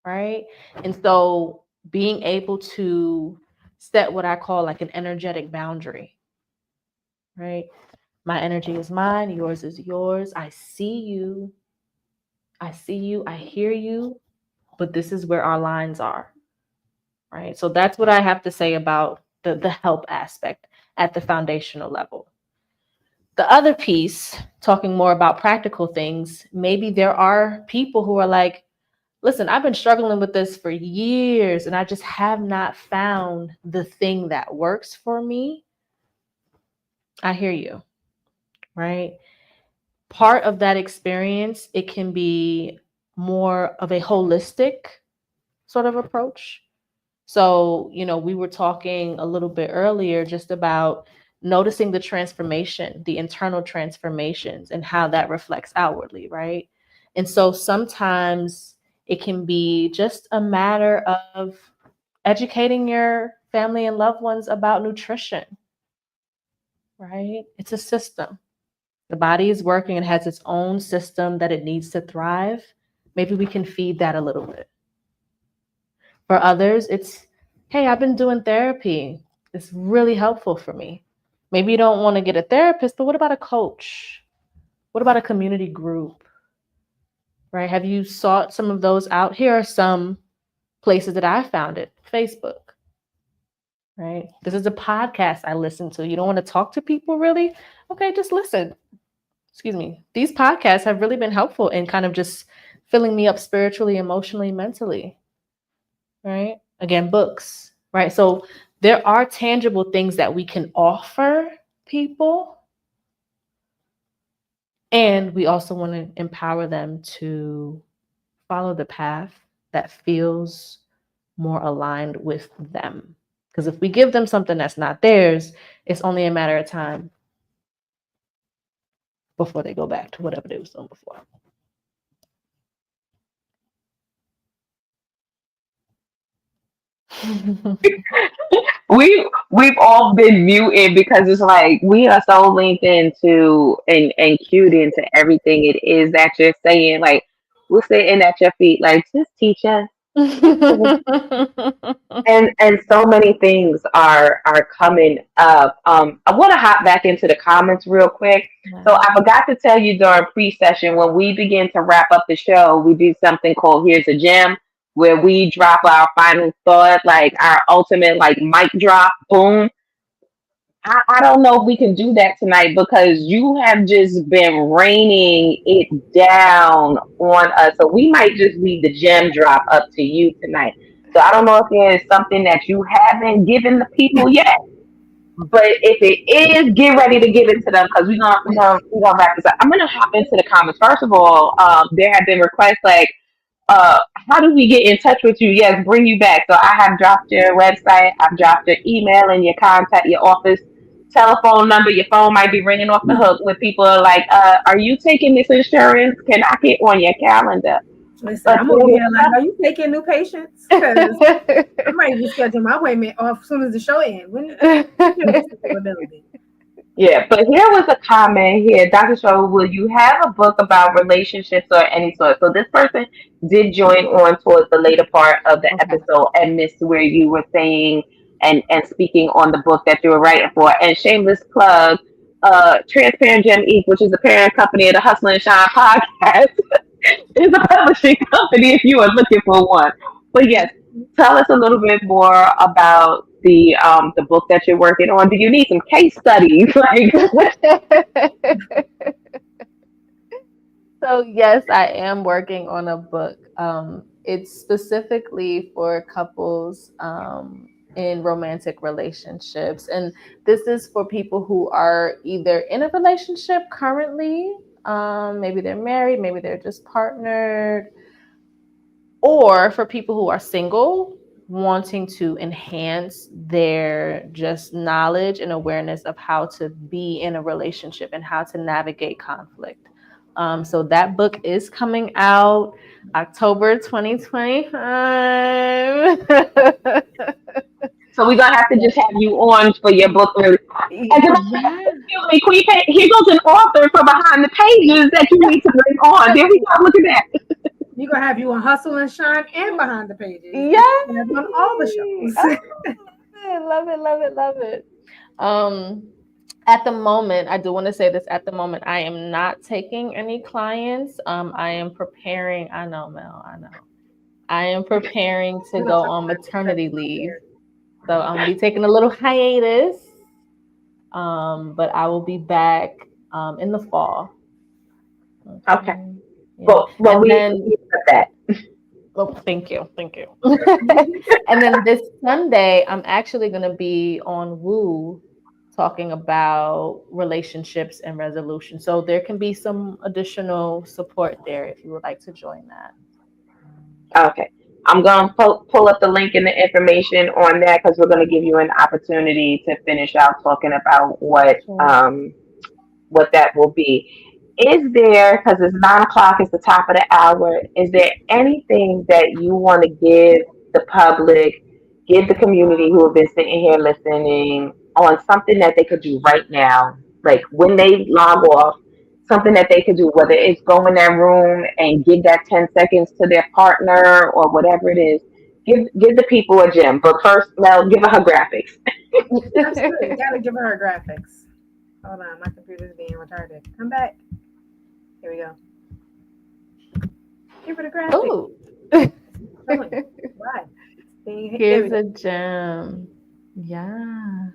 right? And so being able to set what I call like an energetic boundary, right? My energy is mine, yours is yours. I see you, I hear you, but this is where our lines are, right? So that's what I have to say about the help aspect at the foundational level. The other piece, talking more about practical things, maybe there are people who are like, listen, I've been struggling with this for years and I just have not found the thing that works for me. I hear you, right? Part of that experience, it can be more of a holistic sort of approach. So, we were talking a little bit earlier just about noticing the transformation, the internal transformations, and how that reflects outwardly, right? And so sometimes it can be just a matter of educating your family and loved ones about nutrition, right? It's a system. The body is working and has its own system that it needs to thrive. Maybe we can feed that a little bit, For others, it's, hey, I've been doing therapy. It's really helpful for me. Maybe you don't want to get a therapist, but what about a coach? What about a community group? Right? Have you sought some of those out? Here are some places that I found it. Facebook. Right? This is a podcast I listen to. You don't want to talk to people really? Okay, just listen. Excuse me. These podcasts have really been helpful in kind of just filling me up spiritually, emotionally, mentally. Right? Again, books. Right? So there are tangible things that we can offer people. And we also want to empower them to follow the path that feels more aligned with them. Because if we give them something that's not theirs, it's only a matter of time before they go back to whatever they was doing before. We've all been muted because it's like we are so linked into and cued into everything it is that you're saying. Like we're sitting at your feet, like just teach us. And so many things are coming up. I want to hop back into the comments real quick. So I forgot to tell you during pre-session when we begin to wrap up the show, we do something called Here's a Gem, where we drop our final thought, like our ultimate like mic drop, boom. I don't know if we can do that tonight because you have just been raining it down on us. So we might just leave the gem drop up to you tonight. So I don't know if there's something that you haven't given the people yet, but if it is, get ready to give it to them because we're gonna wrap this up. I'm gonna hop into the comments. First of all, there have been requests like how do we get in touch with you? Yes, bring you back. So I have dropped your website, I've dropped your email and your contact, your office telephone number. Your phone might be ringing off the hook when people are like, are you taking this insurance? Can I get on your calendar? Listen, I'm over here like, are you taking new patients? Because I might reschedule my appointment off as soon as the show ends. Yeah, but here was a comment here. Dr. Shola, will you have a book about relationships or any sort? So this person did join on towards the later part of the episode and missed where you were saying and speaking on the book that you were writing for. And shameless plug, Transparent Gem Inc., which is the parent company of the Hustle and Shine podcast, is a publishing company if you are looking for one. But yes, tell us a little bit more about the book that you're working on. Do you need some case studies? Like, so yes, I am working on a book. It's specifically for couples in romantic relationships, and this is for people who are either in a relationship currently, maybe they're married, maybe they're just partnered, or for people who are single wanting to enhance their just knowledge and awareness of how to be in a relationship and how to navigate conflict. So that book is coming out October 2025. So we're going to have to just have you on for your book. Really. Excuse me, Queen, here goes an author from behind the pages that you need to bring on. There we go. Look at that. We're going to have you on Hustle and Shine and Behind the Pages. Yeah. On all the shows. Love it. At the moment, I do want to say this. At the moment, I am not taking any clients. I am preparing. I know, Mel. I know. I am preparing to go on maternity leave. So I'm going to be taking a little hiatus. But I will be back in the fall. Okay. Yeah. Well, we accept that. Oh, thank you. And then this Sunday, I'm actually going to be on Woo talking about relationships and resolution. So there can be some additional support there if you would like to join that. Okay. I'm going to pull up the link and the information on that because we're going to give you an opportunity to finish out talking about what that will be. Is there, because it's 9:00, it's the top of the hour, is there anything that you want to give the public, give the community who have been sitting here listening on something that they could do right now, like when they log off, something that they could do, whether it's go in that room and give that 10 seconds to their partner or whatever it is. give the people a gem. But first, Mel, give her graphics. Absolutely. Gotta give her graphics. Hold on, my computer's being retarded. Come back. Here we go. Give her the graphics. Oh, Why? here's a gem. Yeah.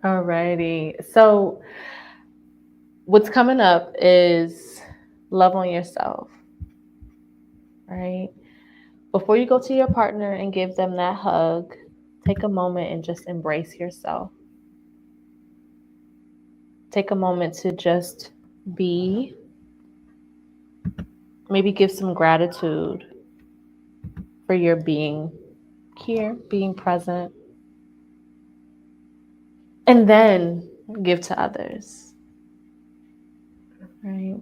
Alrighty. So what's coming up is love on yourself, right? Before you go to your partner and give them that hug, take a moment and just embrace yourself. Take a moment to just be. Maybe give some gratitude for your being here, being present. And then give to others, right?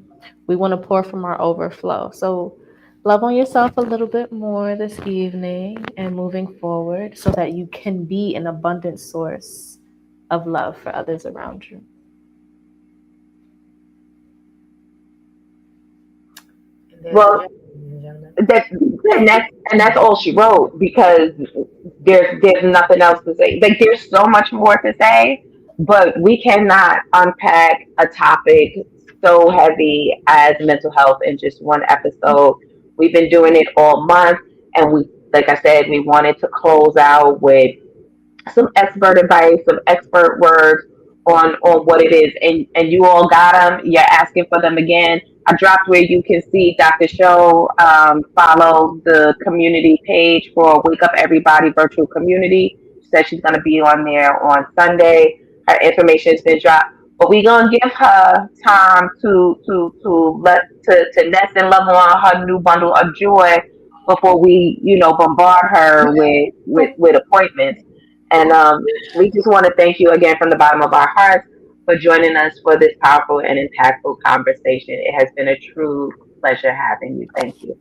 We want to pour from our overflow. So love on yourself a little bit more this evening and moving forward so that you can be an abundant source of love for others around you. Well, that's all she wrote, because there's nothing else to say. Like, there's so much more to say, but we cannot unpack a topic so heavy as mental health in just one episode. We've been doing it all month, and we, like I said, we wanted to close out with some expert advice, some expert words on what it is, and you all got them. You're asking for them again. I dropped where you can see Dr. Show. Follow the community page for Wake Up Everybody virtual community. She said she's going to be on there on Sunday. Her information has been dropped, but we're gonna give her time to nest and love on her new bundle of joy before we bombard her with appointments. And we just want to thank you again from the bottom of our hearts for joining us for this powerful and impactful conversation. It has been a true pleasure having you. Thank you.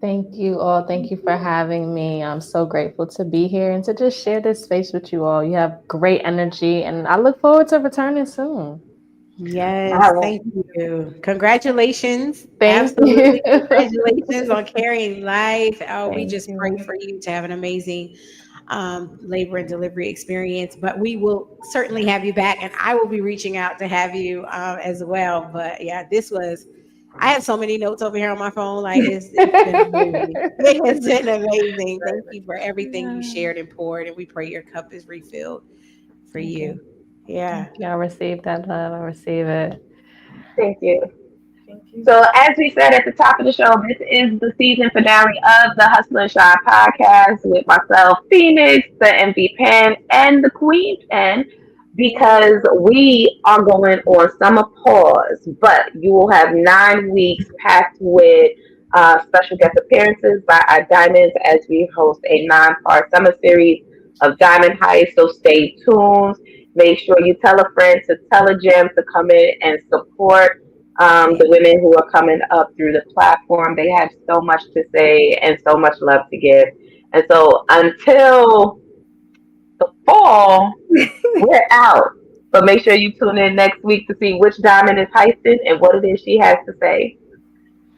Thank you all. Thank you for having me. I'm so grateful to be here and to just share this space with you all. You have great energy, and I look forward to returning soon. Yes, thank you. Congratulations. Thank you. Congratulations on carrying life. We Thank just you. pray for you to have an amazing labor and delivery experience. But we will certainly have you back, and I will be reaching out to have you as well. But yeah, I have so many notes over here on my phone. Like it's been amazing. It has been amazing. Thank you for everything you shared and poured, and we pray your cup is refilled for you. Yeah. Thank you. I receive that love. I receive it. Thank you. So, as we said at the top of the show, this is the season finale of the Hustle and Shine podcast with myself, Fionix, the MVPen, and the Queen Pen, because we are going on summer pause, but you will have 9 weeks packed with special guest appearances by our diamonds as we host a 9-part summer series of Diamond Heights. So stay tuned. Make sure you tell a friend to tell a gem to come in and support the women who are coming up through the platform. They have so much to say and so much love to give. And so until the fall, we're out. But make sure you tune in next week to see which diamond is heisted and what it is she has to say.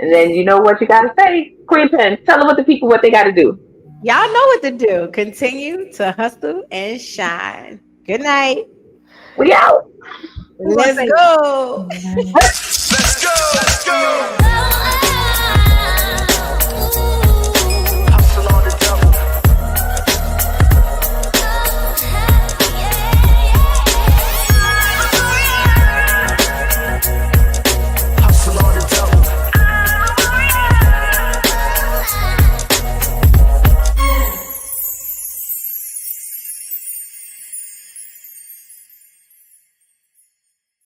And then you know what you got to say. Queen Pen, tell them what they got to do. Y'all know what to do. Continue to hustle and shine. Good night. We out. Let's go. Let's go. Let's go.